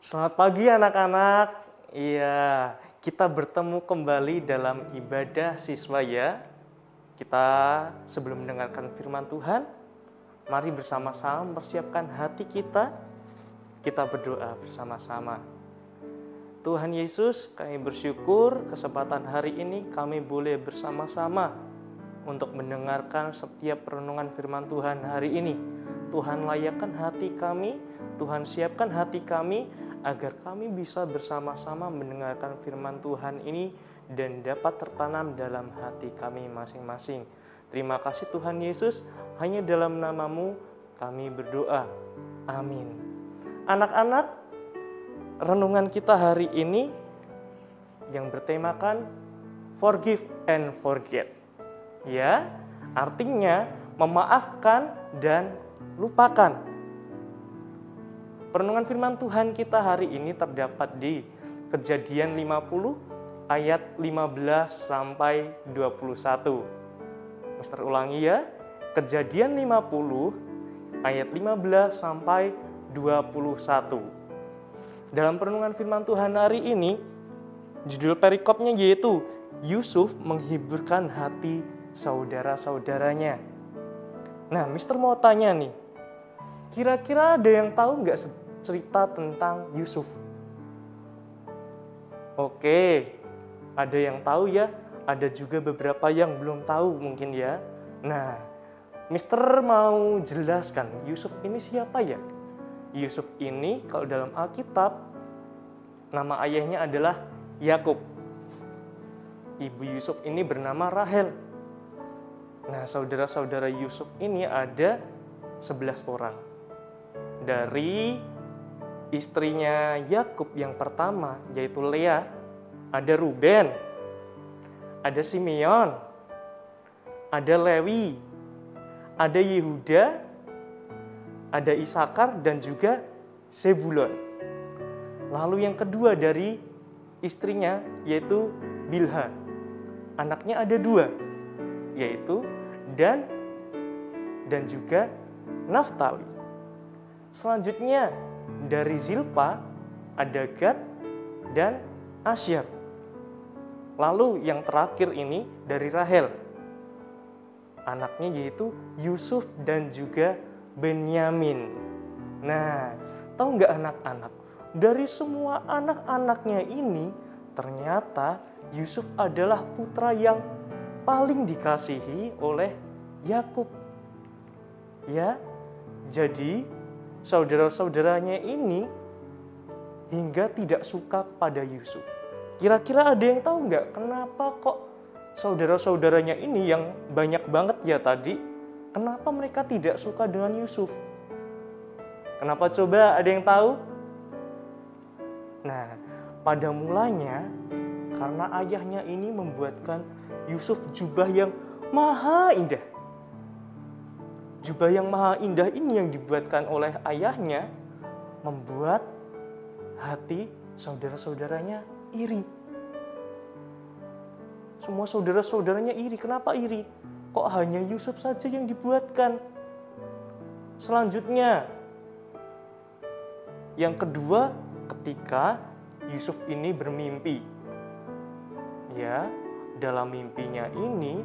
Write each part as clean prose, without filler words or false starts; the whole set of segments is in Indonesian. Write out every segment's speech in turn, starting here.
Selamat pagi anak-anak. Iya, kita bertemu kembali dalam ibadah siswa ya. Kita sebelum mendengarkan firman Tuhan, mari bersama-sama mempersiapkan hati kita. Kita berdoa bersama-sama. Tuhan Yesus, kami bersyukur kesempatan hari ini kami boleh bersama-sama untuk mendengarkan setiap renungan firman Tuhan hari ini. Tuhan layakkan hati kami, Tuhan siapkan hati kami agar kami bisa bersama-sama mendengarkan firman Tuhan ini dan dapat tertanam dalam hati kami masing-masing. Terima kasih Tuhan Yesus, hanya dalam nama-Mu kami berdoa. Amin. Anak-anak, renungan kita hari ini yang bertemakan Forgive and Forget. Ya, artinya memaafkan dan lupakan. Perenungan firman Tuhan kita hari ini terdapat di Kejadian 50 ayat 15 sampai 21. Mister ulangi ya. Kejadian 50 ayat 15 sampai 21. Dalam perenungan firman Tuhan hari ini, judul perikopnya yaitu Yusuf menghiburkan hati saudara-saudaranya. Nah, Mister mau tanya nih, kira-kira ada yang tahu nggak cerita tentang Yusuf? Oke, ada yang tahu ya, ada juga beberapa yang belum tahu mungkin ya. Nah, Mister mau jelaskan Yusuf ini siapa ya? Yusuf ini kalau dalam Alkitab, nama ayahnya adalah Yakub. Ibu Yusuf ini bernama Rahel. Nah, saudara-saudara Yusuf ini ada 11 orang. Dari istrinya Yakub yang pertama, yaitu Lea, ada Ruben, ada Simeon, ada Lewi, ada Yehuda, ada Isakar, dan juga Zebulon. Lalu yang kedua dari istrinya, yaitu Bilha. Anaknya ada 2, yaitu Dan dan juga Naftali. Selanjutnya dari Zilpa ada Gad dan Asyer. Lalu yang terakhir ini dari Rahel. Anaknya yaitu Yusuf dan juga Benyamin. Nah, tahu nggak anak-anak? Dari semua anak-anaknya ini ternyata Yusuf adalah putra yang paling dikasihi oleh Yakub. Ya, jadi saudara-saudaranya ini hingga tidak suka kepada Yusuf. Kira-kira ada yang tahu nggak kenapa kok saudara-saudaranya ini yang banyak banget ya tadi, kenapa mereka tidak suka dengan Yusuf? Kenapa coba ada yang tahu? Nah, pada mulanya karena ayahnya ini membuatkan Yusuf jubah yang maha indah. Jubah yang maha indah ini yang dibuatkan oleh ayahnya membuat hati saudara-saudaranya iri. Semua saudara-saudaranya iri. Kenapa iri? Kok hanya Yusuf saja yang dibuatkan? Selanjutnya, yang kedua, ketika Yusuf ini bermimpi. Ya, dalam mimpinya ini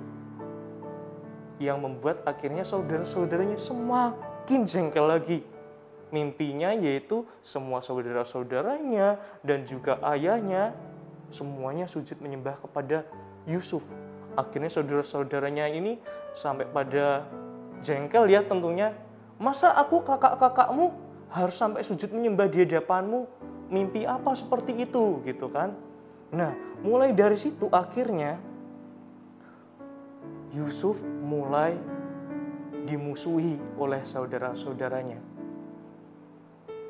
yang membuat akhirnya saudara-saudaranya semakin jengkel lagi. Mimpinya yaitu semua saudara-saudaranya dan juga ayahnya semuanya sujud menyembah kepada Yusuf. Akhirnya saudara-saudaranya ini sampai pada jengkel ya tentunya. Masa aku kakak-kakakmu harus sampai sujud menyembah di hadapanmu? Mimpi apa seperti itu gitu kan? Nah, mulai dari situ akhirnya Yusuf mulai dimusuhi oleh saudara-saudaranya.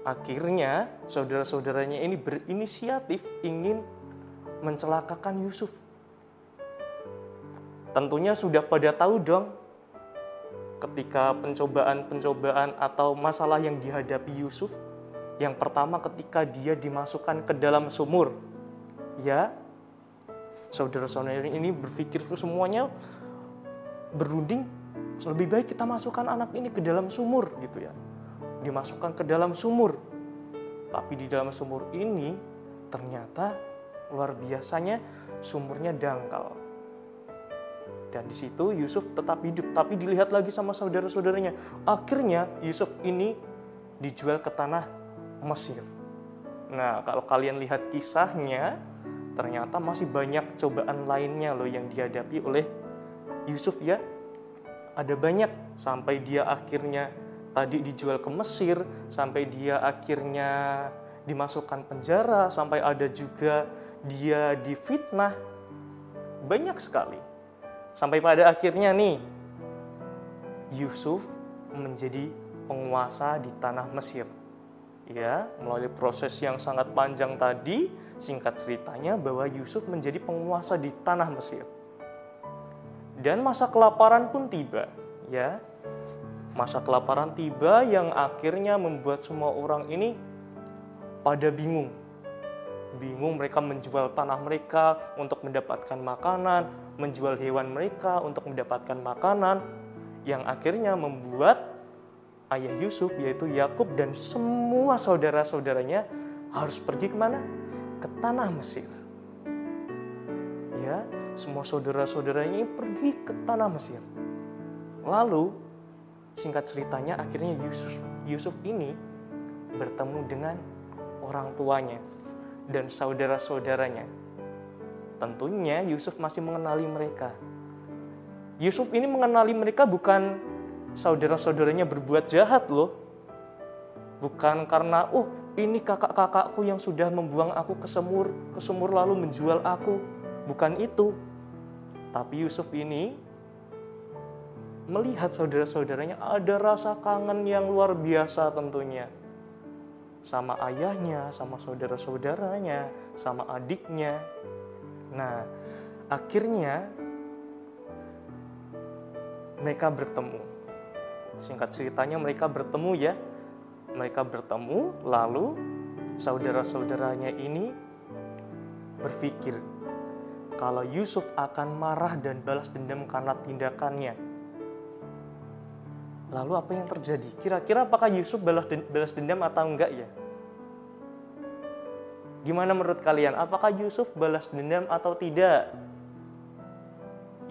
Akhirnya saudara-saudaranya ini berinisiatif ingin mencelakakan Yusuf. Tentunya sudah pada tahu dong ketika pencobaan atau masalah yang dihadapi Yusuf. Yang pertama ketika dia dimasukkan ke dalam sumur. Ya, saudara-saudara ini berpikir semuanya berunding, lebih baik kita masukkan anak ini ke dalam sumur gitu ya. Dimasukkan ke dalam sumur. Tapi di dalam sumur ini ternyata luar biasanya sumurnya dangkal. Dan di situ Yusuf tetap hidup, tapi dilihat lagi sama saudara-saudaranya. Akhirnya Yusuf ini dijual ke tanah Mesir. Nah, kalau kalian lihat kisahnya, ternyata masih banyak cobaan lainnya loh yang dihadapi oleh Yusuf ya. Ada banyak, sampai dia akhirnya tadi dijual ke Mesir, sampai dia akhirnya dimasukkan penjara, sampai ada juga dia difitnah. Banyak sekali. Sampai pada akhirnya nih, Yusuf menjadi penguasa di tanah Mesir. Ya, melalui proses yang sangat panjang tadi, singkat ceritanya bahwa Yusuf menjadi penguasa di tanah Mesir. Dan masa kelaparan pun tiba, ya. Masa kelaparan tiba yang akhirnya membuat semua orang ini pada bingung. Bingung, mereka menjual tanah mereka untuk mendapatkan makanan, menjual hewan mereka untuk mendapatkan makanan, yang akhirnya membuat ayah Yusuf yaitu Yakub dan semua saudara-saudaranya harus pergi kemana? Ke tanah Mesir. Ya, semua saudara-saudaranya pergi ke tanah Mesir. Lalu singkat ceritanya akhirnya Yusuf ini bertemu dengan orang tuanya dan saudara-saudaranya. Tentunya Yusuf masih mengenali mereka. Yusuf ini mengenali mereka bukan saudara-saudaranya berbuat jahat loh. Bukan karena, ini kakak-kakakku yang sudah membuang aku ke sumur lalu menjual aku. Bukan itu. Tapi Yusuf ini melihat saudara-saudaranya ada rasa kangen yang luar biasa tentunya. Sama ayahnya, sama saudara-saudaranya, sama adiknya. Nah, akhirnya mereka bertemu. Singkat ceritanya mereka bertemu ya. Mereka bertemu, lalu saudara-saudaranya ini berpikir kalau Yusuf akan marah dan balas dendam karena tindakannya. Lalu apa yang terjadi? Kira-kira apakah Yusuf balas dendam atau enggak ya? Gimana menurut kalian? Apakah Yusuf balas dendam atau tidak?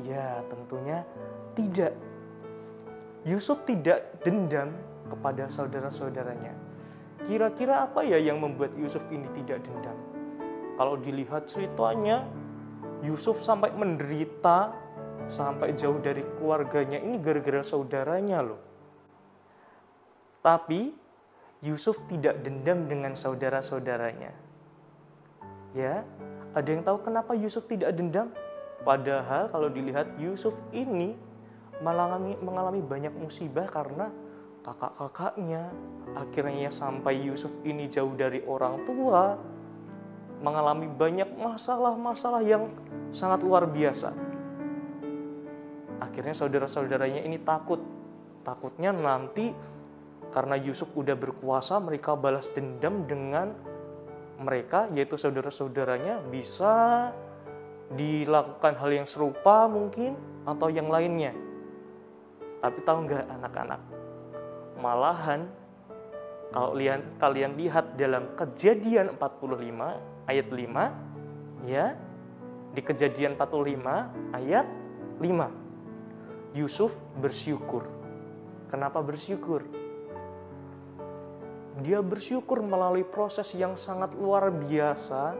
Ya, tentunya tidak. Yusuf tidak dendam kepada saudara-saudaranya. Kira-kira apa ya yang membuat Yusuf ini tidak dendam? Kalau dilihat ceritanya, Yusuf sampai menderita, sampai jauh dari keluarganya, ini gara-gara saudaranya loh. Tapi Yusuf tidak dendam dengan saudara-saudaranya. Ya, ada yang tahu kenapa Yusuf tidak dendam? Padahal kalau dilihat Yusuf ini mengalami banyak musibah karena kakak-kakaknya. Akhirnya sampai Yusuf ini jauh dari orang tua, mengalami banyak masalah-masalah yang sangat luar biasa. Akhirnya saudara-saudaranya ini takutnya nanti karena Yusuf udah berkuasa, mereka balas dendam dengan mereka, yaitu saudara-saudaranya, bisa dilakukan hal yang serupa mungkin, atau yang lainnya. Tapi tahu nggak anak-anak? Malahan, kalau kalian lihat dalam Kejadian 45 ayat 5, ya, di Kejadian 45 ayat 5, Yusuf bersyukur. Kenapa bersyukur? Dia bersyukur melalui proses yang sangat luar biasa.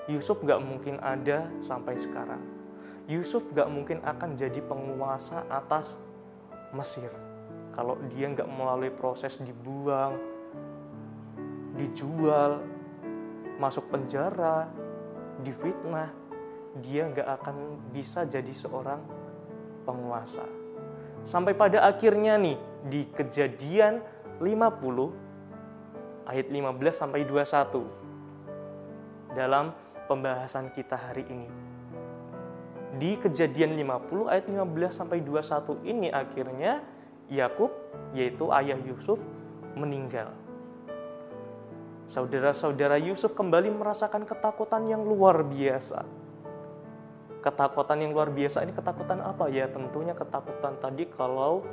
Yusuf gak mungkin ada sampai sekarang. Yusuf gak mungkin akan jadi penguasa atas Mesir kalau dia gak melalui proses dibuang, dijual, masuk penjara, difitnah. Dia gak akan bisa jadi seorang penguasa. Sampai pada akhirnya nih, di Kejadian 50 ayat 15 sampai 21 dalam pembahasan kita hari ini. Di Kejadian 50 ayat 15 sampai 21 ini akhirnya Yakub, yaitu ayah Yusuf, meninggal. Saudara-saudara Yusuf kembali merasakan ketakutan yang luar biasa. Ketakutan yang luar biasa ini ketakutan apa ya? Tentunya ketakutan tadi kalau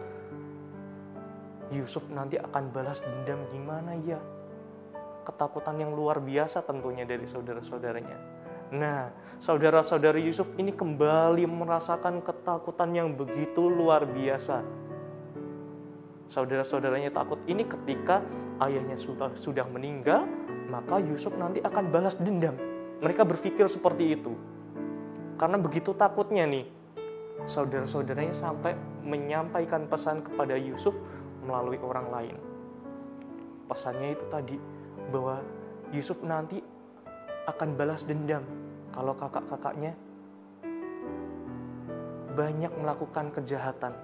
Yusuf nanti akan balas dendam gimana ya? ketakutan yang luar biasa tentunya dari saudara-saudaranya. Nah, saudara-saudari Yusuf ini kembali merasakan ketakutan yang begitu luar biasa. Saudara-saudaranya takut ini ketika ayahnya sudah meninggal, maka Yusuf nanti akan balas dendam. Mereka berpikir seperti itu. Karena begitu takutnya nih, saudara-saudaranya sampai menyampaikan pesan kepada Yusuf melalui orang lain. Pesannya itu tadi, bahwa Yusuf nanti akan balas dendam kalau kakak-kakaknya banyak melakukan kejahatan.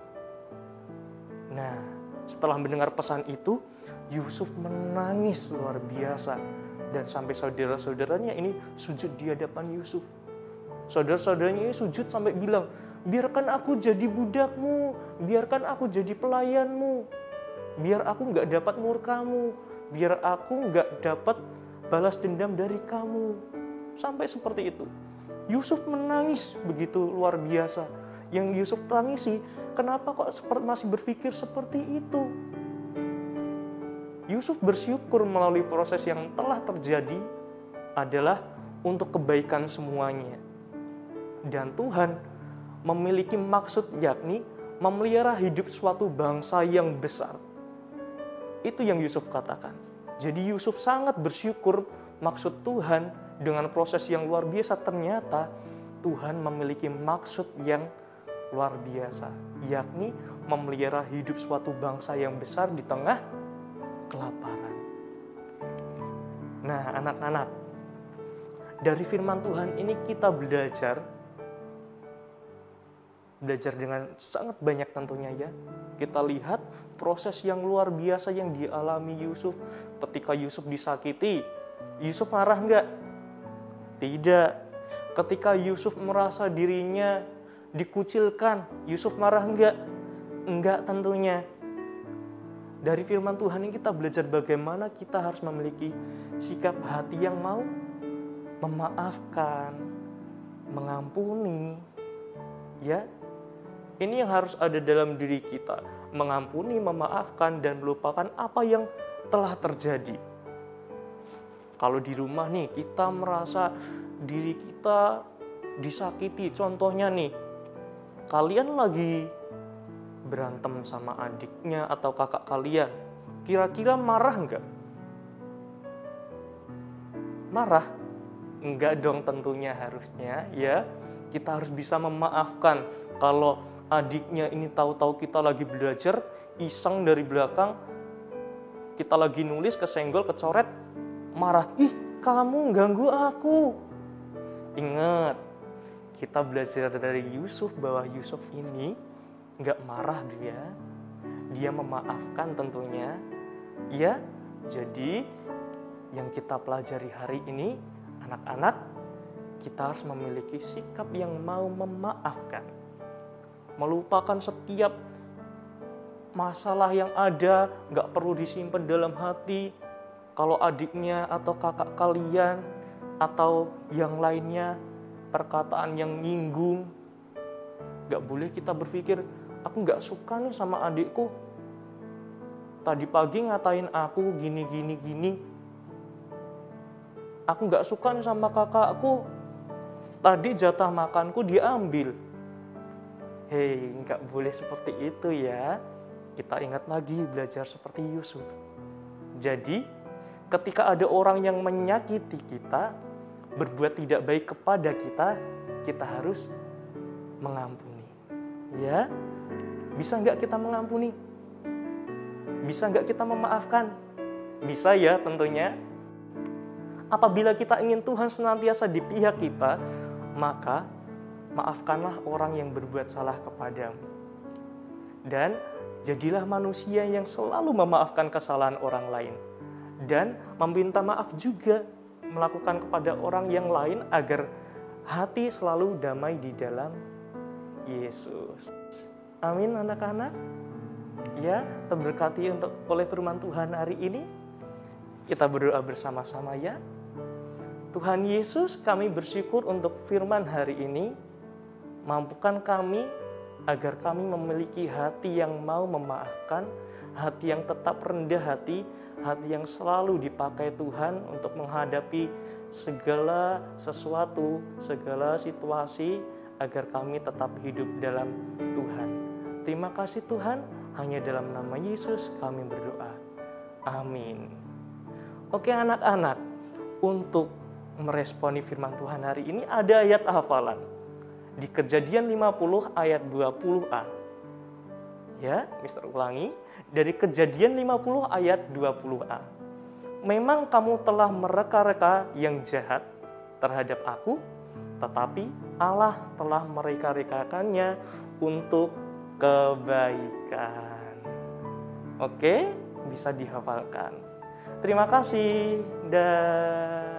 Nah, setelah mendengar pesan itu, Yusuf menangis luar biasa. Dan sampai saudara-saudaranya ini sujud di hadapan Yusuf. Saudara-saudaranya ini sujud sampai bilang, biarkan aku jadi budakmu, biarkan aku jadi pelayanmu, biar aku nggak dapat murkamu, biar aku nggak dapat balas dendam dari kamu. Sampai seperti itu. Yusuf menangis begitu luar biasa. Yang Yusuf tangisi, kenapa kok masih berpikir seperti itu? Yusuf bersyukur melalui proses yang telah terjadi adalah untuk kebaikan semuanya. Dan Tuhan memiliki maksud, yakni memelihara hidup suatu bangsa yang besar. Itu yang Yusuf katakan. Jadi Yusuf sangat bersyukur maksud Tuhan dengan proses yang luar biasa. Ternyata Tuhan memiliki maksud yang luar biasa, yakni memelihara hidup suatu bangsa yang besar di tengah kelaparan. Nah, anak-anak, dari firman Tuhan ini kita belajar dengan sangat banyak tentunya ya. Kita lihat proses yang luar biasa yang dialami Yusuf. Ketika Yusuf disakiti, Yusuf marah enggak? Tidak. Ketika Yusuf merasa dirinya dikucilkan, Yusuf marah enggak? Enggak tentunya. Dari firman Tuhan ini kita belajar bagaimana kita harus memiliki sikap hati yang mau memaafkan, mengampuni. Ya, ini yang harus ada dalam diri kita. Mengampuni, memaafkan, dan melupakan apa yang telah terjadi. Kalau di rumah nih, kita merasa diri kita disakiti. Contohnya nih, kalian lagi berantem sama adiknya atau kakak kalian, kira-kira marah enggak? Marah? Enggak dong tentunya harusnya ya. Kita harus bisa memaafkan. Kalau adiknya ini tahu-tahu kita lagi belajar, iseng dari belakang, kita lagi nulis, kesenggol, kecoret, marah, ih kamu ganggu aku. Ingat, kita belajar dari Yusuf bahwa Yusuf ini nggak marah dia memaafkan tentunya. Ya, jadi yang kita pelajari hari ini, anak-anak, kita harus memiliki sikap yang mau memaafkan. Melupakan setiap masalah yang ada, nggak perlu disimpan dalam hati. Kalau adiknya atau kakak kalian atau yang lainnya perkataan yang nyinggung, nggak boleh kita berpikir, aku nggak suka nih sama adikku. Tadi pagi ngatain aku gini. Aku nggak suka nih sama kakakku. Tadi jatah makanku diambil. Hei, nggak boleh seperti itu ya. Kita ingat lagi belajar seperti Yusuf. Jadi, ketika ada orang yang menyakiti kita, berbuat tidak baik kepada kita, kita harus mengampuni. Ya, bisa nggak kita mengampuni? Bisa nggak kita memaafkan? Bisa ya tentunya. Apabila kita ingin Tuhan senantiasa di pihak kita, maka maafkanlah orang yang berbuat salah kepadamu. Dan jadilah manusia yang selalu memaafkan kesalahan orang lain. Dan meminta maaf juga melakukan kepada orang yang lain agar hati selalu damai di dalam Yesus. Amin anak-anak. Ya, terberkati oleh firman Tuhan hari ini. Kita berdoa bersama-sama ya. Tuhan Yesus, kami bersyukur untuk firman hari ini. Mampukan kami agar kami memiliki hati yang mau memaafkan, hati yang tetap rendah hati, hati yang selalu dipakai Tuhan untuk menghadapi segala sesuatu, segala situasi, agar kami tetap hidup dalam Tuhan. Terima kasih Tuhan, hanya dalam nama Yesus kami berdoa. Amin. Oke anak-anak, untuk meresponi firman Tuhan hari ini ada ayat hafalan. Di Kejadian 50 ayat 20a. Ya, Mister ulangi. Dari Kejadian 50 ayat 20a. Memang kamu telah mereka-reka yang jahat terhadap aku, tetapi Allah telah mereka-rekakannya untuk kebaikan. Oke, bisa dihafalkan. Terima kasih. Dah.